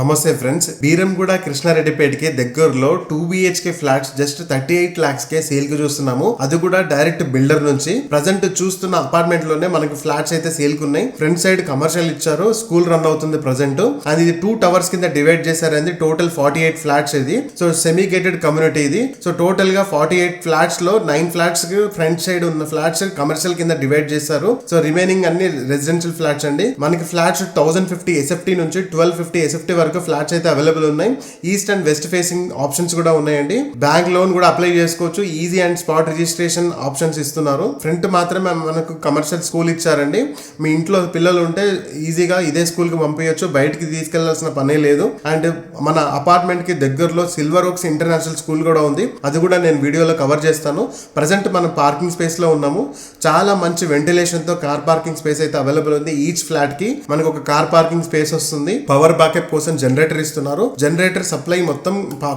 నమస్తే ఫ్రెండ్స్, బీరంగూడ కృష్ణారెడ్డిపేటకి దగ్గరలో 2 BHK flats just 38 lakhs కే sale కి చూస్తున్నాము. అది కూడా డైరెక్ట్ బిల్డర్ నుంచి. ప్రజెంట్ చూస్తున్న అపార్ట్మెంట్ లోనే మనకి ఫ్లాట్స్ అయితే సేల్ కు ఉన్నాయి. ఫ్రంట్ సైడ్ కమర్షియల్ ఇచ్చారు, స్కూల్ రన్ అవుతుంది ప్రజెంట్. అండ్ ఇది 2 towers కింద డివైడ్ చేశారండి. టోటల్ 48 ఫ్లాట్స్ ఇది. సో సెమీ గేటెడ్ కమ్యూనిటీ ఇది. సో టోటల్ గా 48 ఫ్లాట్స్ లో 9 ఫ్లాట్స్ కి ఫ్రంట్ సైడ్ ఉన్న ఫ్లాట్స్ కమర్షియల్ కింద డివైడ్ చేశారు. సో రిమైనింగ్ అన్ని రెసిడెన్షియల్ ఫ్లాట్స్ అండి. మనకి ఫ్లాట్స్ 1050 SFT నుంచి 1250 SFT వరకు ఫ్లాట్స్ అయితే అవైలబుల్ ఉన్నాయి. East and west facing options కూడా ఉన్నాయండి. బ్యాంక్ లోన్ కూడా అప్లై చేసుకోవచ్చు. Easy and spot registration options ఇస్తున్నారు. ఫ్రంట్ మాత్రమే మనకు కమర్షియల్ స్కూల్ ఇచ్చారండి. మీ ఇంట్లో పిల్లలు ఉంటే ఈజీగా ఇదే స్కూల్ కి పంపించవచ్చు, బయటికి తీసుకెళ్లాల్సిన పనే లేదు. అండ్ మన అపార్ట్మెంట్ కి దగ్గరలో సిల్వర్ ఓక్స్ ఇంటర్నేషనల్ స్కూల్ కూడా ఉంది. అది కూడా నేను వీడియోలో కవర్ చేస్తాను. ప్రజెంట్ మనం పార్కింగ్ స్పేస్ లో ఉన్నాము. చాలా మంచి వెంటిలేషన్ తో కార్ పార్కింగ్ స్పేస్ అయితే అవైలబుల్ ఉంది. ఈచ్ ఫ్లాట్ కి మనకు ఒక కార్ పార్కింగ్ స్పేస్ వస్తుంది. పవర్ బ్యాకప్ కోసం జనరేటర్ ఇస్తున్నారు. జనరేటర్ సప్లై మొత్తం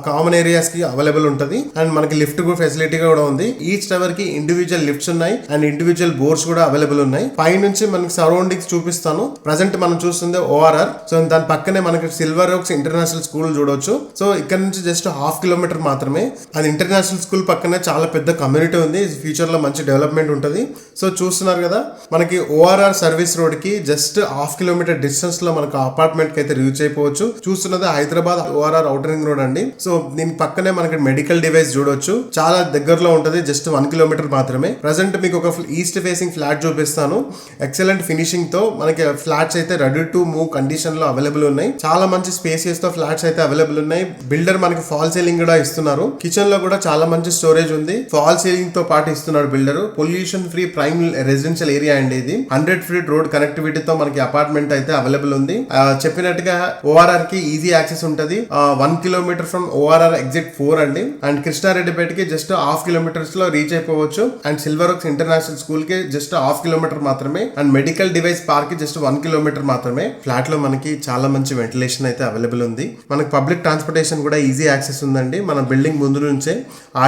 కామన్ ఏరియాస్ కి అవైలబుల్ ఉంటది. అండ్ మనకి లిఫ్ట్ ఫెసిలిటీ కూడా ఉంది. ఈచ్ టవర్ కి ఇండివిజువల్ లిఫ్ట్స్ ఉన్నాయి అండ్ ఇండివిజువల్ బోర్డ్స్ కూడా అవైలబుల్ ఉన్నాయి. పై నుంచి మనకి సరౌండింగ్స్ చూపిస్తాను. ప్రజెంట్ మనం చూస్తుంది ORR. సో దాని పక్కనే మనకి సిల్వర్ ఓక్స్ ఇంటర్నేషనల్ స్కూల్ చూడొచ్చు. సో ఇక్కడ నుంచి జస్ట్ 1/2 kilometer మాత్రమే. అది ఇంటర్నేషనల్ స్కూల్ పక్కనే చాలా పెద్ద కమ్యూనిటీ ఉంది. ఫ్యూచర్ లో మంచి డెవలప్మెంట్ ఉంటది. సో చూస్తున్నారు కదా, మనకి ORR సర్వీస్ రోడ్ కి జస్ట్ 1/2 kilometer డిస్టెన్స్ లో మనకు అపార్ట్మెంట్ కి అయితే రీచ్ అయిపోవచ్చు. చూస్తున్నది Hyderabad ORR outer ring road అండి. సో దీని పక్కనే మనకి మెడికల్ డివైస్ చూడొచ్చు. చాలా దగ్గరలో ఉంటది. జస్ట్ 1 kilometer మాత్రమే. ప్రజెంట్ మీకు ఒక ఈస్ట్ ఫేసింగ్ ఫ్లాట్ చూపిస్తాను. ఎక్సలెంట్ ఫినిషింగ్ తో మనకి ఫ్లాట్స్ అయితే రెడీ టు మూవ్ కండిషన్ లో అవైలబుల్ ఉన్నాయి. చాలా మంచి స్పేసెస్ తో ఫ్లాట్స్ అయితే అవైలబుల్ ఉన్నాయి. బిల్డర్ మనకి ఫాల్ సీలింగ్ కూడా ఇస్తున్నారు. కిచెన్ లో కూడా చాలా మంచి స్టోరేజ్ ఉంది. ఫాల్ సీలింగ్ తో పాటు ఇస్తున్నాడు builder. Pollution free prime residential area అండి ఇది. 100 feet రోడ్ కనెక్టివిటీతో మనకి అపార్ట్మెంట్ అయితే అవైలబుల్ ఉంది. చెప్పినట్టుగా ORR కి ఈజీ యాక్సెస్ ఉంటది. 1 kilometer ఫ్రమ్ ORR ఎగ్జిట్ 4 అండి. అండ్ కృష్ణారెడ్డిపేటకి జస్ట్ 1/2 kilometers లో రీచ్ అయిపోవచ్చు. అండ్ సిల్వర్ ఓక్స్ ఇంటర్నేషనల్ స్కూల్ కి జస్ట్ 1/2 kilometer మాత్రమే. అండ్ మెడికల్ డివైస్ పార్క్ కి జస్ట్ 1 kilometer మాత్రమే. ఫ్లాట్ లో మనకి చాలా మంచి వెంటిలేషన్ అయితే అవైలబుల్ ఉంది. మనకి పబ్లిక్ ట్రాన్స్పోర్టేషన్ కూడా ఈజీ యాక్సెస్ ఉందండి. మన బిల్డింగ్ ముందు నుంచే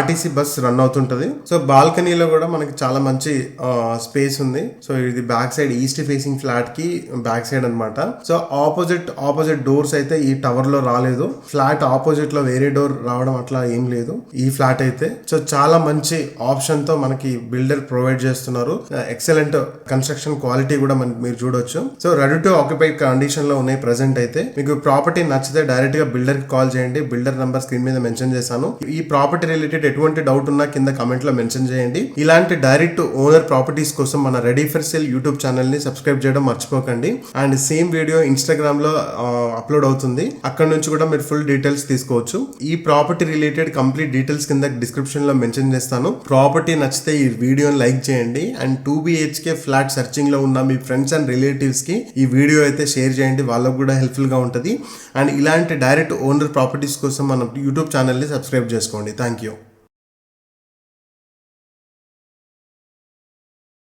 RTC బస్ రన్ అవుతుంటది. సో బాల్కనీలో కూడా మనకి చాలా మంచి స్పేస్ ఉంది. సో ఇది back side east facing flat కి బ్యాక్ సైడ్ అనమాట. సో ఆపోజిట్ డోర్స్ అయితే ఈ టవర్ లో రాలేదు. ఫ్లాట్ ఆపోజిట్ లో వేరే డోర్ రావడం అట్లా ఏం లేదు ఈ ఫ్లాట్ అయితే. సో చాలా మంచి ఆప్షన్ తో మనకి బిల్డర్ ప్రొవైడ్ చేస్తున్నారు. ఎక్సలెంట్ కన్స్ట్రక్షన్ క్వాలిటీ కూడా మీరు చూడొచ్చు. So ready to occupy condition లో ఉన్నాయి ప్రెసెంట్ అయితే. మీకు ప్రాపర్టీ నచ్చితే డైరెక్ట్ గా బిల్డర్ కి కాల్ చేయండి. బిల్డర్ నంబర్ స్క్రీన్ మీద మెన్షన్ చేశాను. ఈ ప్రాపర్టీ రిలేటెడ్ ఎటువంటి డౌట్ ఉన్నా కింద కమెంట్ లో మెన్షన్ చేయండి. ఇలాంటి డైరెక్ట్ ఓనర్ ప్రాపర్టీస్ కోసం మన ready for sale YouTube channel ని సబ్స్క్రైబ్ చేయడం మర్చిపోకండి. అండ్ సేమ్ వీడియో ఇన్స్టాగ్రామ్ లో అప్లోడ్ అవుతుంది. అక్కడ నుంచి కూడా మీరు ఫుల్ డీటెయిల్స్ తీసుకోవచ్చు. ఈ ప్రాపర్టీ రిలేటెడ్ కంప్లీట్ డీటెయిల్స్ కింద డిస్క్రిప్షన్ లో మెన్షన్ చేస్తాను. ప్రాపర్టీ నచ్చితే ఈ వీడియోని లైక్ చేయండి. అండ్ 2 BHK ఫ్లాట్ సర్చింగ్ లో ఉన్న మీ ఫ్రెండ్స్ అండ్ రిలేటివ్స్ కి ఈ వీడియో అయితే షేర్ చేయండి. వాళ్ళకు కూడా హెల్ప్ఫుల్ గా ఉంటుంది. అండ్ ఇలాంటి డైరెక్ట్ ఓనర్ ప్రాపర్టీస్ కోసం మన యూట్యూబ్ ఛానల్ ని సబ్స్క్రైబ్ చేసుకోండి. Thank you.